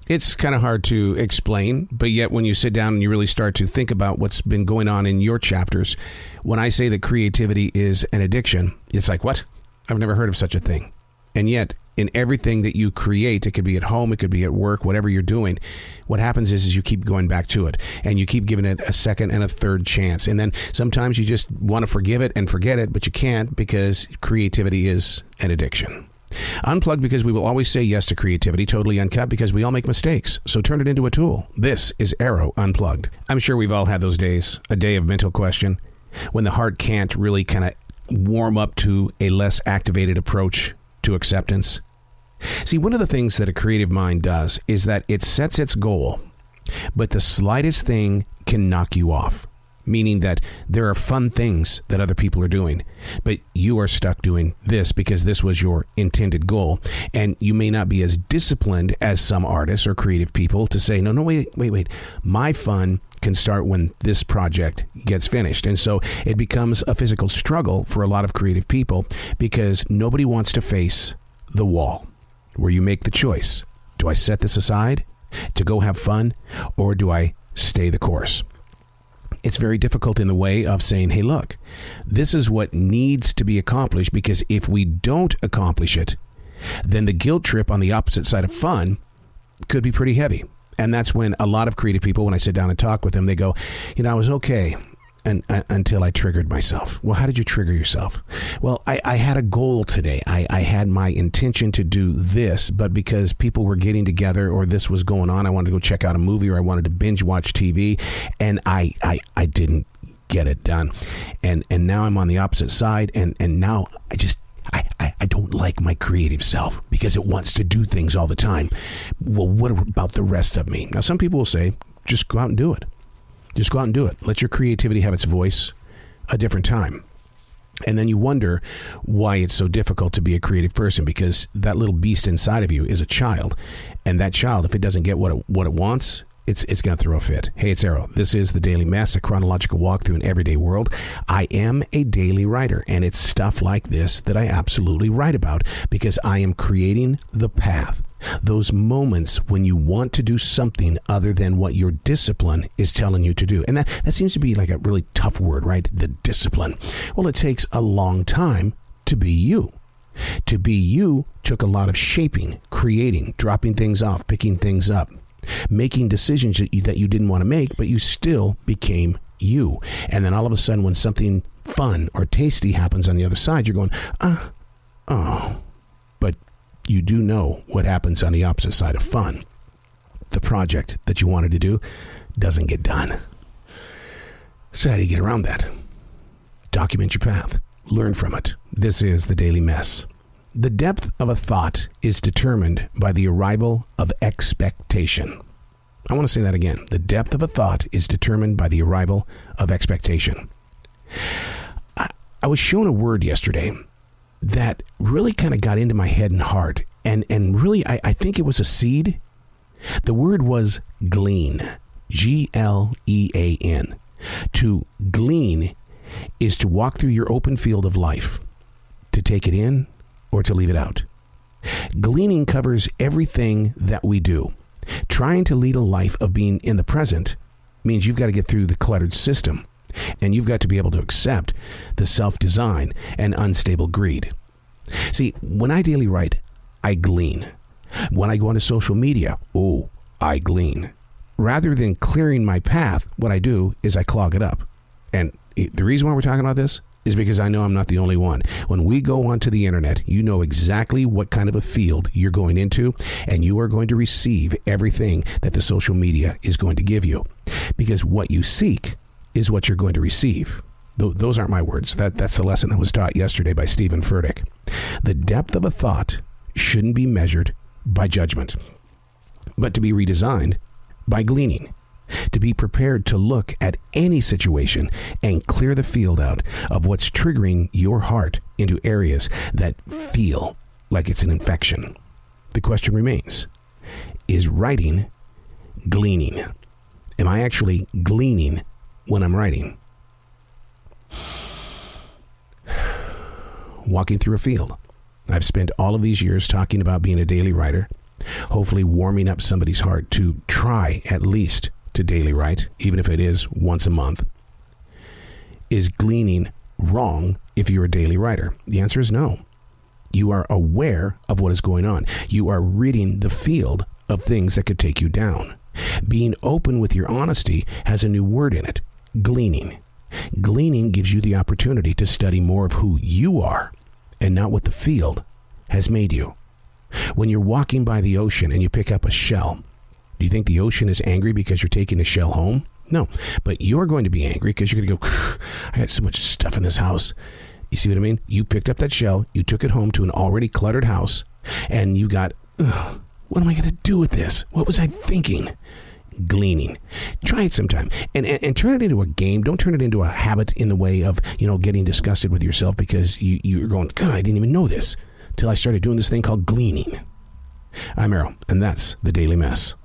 It's kind of hard to explain, but yet when you sit down and you really start to think about what's been going on in your chapters, when I say that creativity is an addiction, it's like, what? I've never heard of such a thing. And yet, in everything that you create, it could be at home, it could be at work, whatever you're doing, what happens is you keep going back to it, and you keep giving it a second and a third chance. And then sometimes you just want to forgive it and forget it, but you can't because creativity is an addiction. Unplugged because we will always say yes to creativity, totally uncut because we all make mistakes. So turn it into a tool. This is Arroe Unplugged. I'm sure we've all had those days, a day of mental question, when the heart can't really kind of warm up to a less activated approach to acceptance. See, one of the things that a creative mind does is that it sets its goal, but the slightest thing can knock you off, meaning that there are fun things that other people are doing, but you are stuck doing this because this was your intended goal, and you may not be as disciplined as some artists or creative people to say, no, wait, my fun can start when this project gets finished. And so it becomes a physical struggle for a lot of creative people because nobody wants to face the wall where you make the choice. Do I set this aside to go have fun, or do I stay the course? It's very difficult in the way of saying, hey, look, this is what needs to be accomplished, because if we don't accomplish it, then the guilt trip on the opposite side of fun could be pretty heavy. And that's when a lot of creative people, when I sit down and talk with them, they go, I was okay until I triggered myself. Well, how did you trigger yourself? Well, I had a goal today. I had my intention to do this, but because people were getting together or this was going on, I wanted to go check out a movie or I wanted to binge watch TV, and I didn't get it done. And now I'm on the opposite side, and now I don't like my creative self because it wants to do things all the time. Well, what about the rest of me? Now, some people will say, just go out and do it. Just go out and do it. Let your creativity have its voice a different time. And then you wonder why it's so difficult to be a creative person, because that little beast inside of you is a child. And that child, if it doesn't get what it wants, it's going to throw a fit. Hey, it's Arroe. This is The Daily Mess, a chronological walk through an everyday world. I am a daily writer, and it's stuff like this that I absolutely write about because I am creating the path. Those moments when you want to do something other than what your discipline is telling you to do. And that seems to be like a really tough word, right? The discipline. Well, it takes a long time to be you. To be you took a lot of shaping, creating, dropping things off, picking things up, making decisions that you didn't want to make, but you still became you. And then all of a sudden, when something fun or tasty happens on the other side, you're going, oh. But you do know what happens on the opposite side of fun. The project that you wanted to do doesn't get done. So how do you get around that? Document your path. Learn from it. This is The Daily Mess. The depth of a thought is determined by the arrival of expectation. I want to say that again. The depth of a thought is determined by the arrival of expectation. I was shown a word yesterday that really kind of got into my head and heart. And really, I think it was a seed. The word was glean. Glean. To glean is to walk through your open field of life, to take it in or to leave it out. Gleaning covers everything that we do. Trying to lead a life of being in the present means you've got to get through the cluttered system, and you've got to be able to accept the self-design and unstable greed. See, when I daily write, I glean. When I go onto social media, I glean. Rather than clearing my path, what I do is I clog it up. And the reason why we're talking about this is because I know I'm not the only one. When we go onto the internet, you know exactly what kind of a field you're going into, and you are going to receive everything that the social media is going to give you. Because what you seek is what you're going to receive. Those aren't my words. That's the lesson that was taught yesterday by Stephen Furtick. The depth of a thought shouldn't be measured by judgment, but to be redesigned by gleaning. To be prepared to look at any situation and clear the field out of what's triggering your heart into areas that feel like it's an infection. The question remains, is writing gleaning? Am I actually gleaning when I'm writing? Walking through a field. I've spent all of these years talking about being a daily writer. hopefully warming up somebody's heart to try at least to daily write, even if it is once a month. Is gleaning wrong if you're a daily writer? The answer is no. You are aware of what is going on. You are reading the field of things that could take you down. Being open with your honesty has a new word in it, gleaning. Gleaning gives you the opportunity to study more of who you are and not what the field has made you. When you're walking by the ocean and you pick up a shell, do you think the ocean is angry because you're taking the shell home? No, but you're going to be angry because you're going to go, I got so much stuff in this house. You see what I mean? You picked up that shell, you took it home to an already cluttered house, and you got, what am I going to do with this? What was I thinking? Gleaning. Try it sometime and turn it into a game. Don't turn it into a habit in the way of, getting disgusted with yourself because you're going, God, I didn't even know this till I started doing this thing called gleaning. I'm Arroe, and that's the Daily Mess.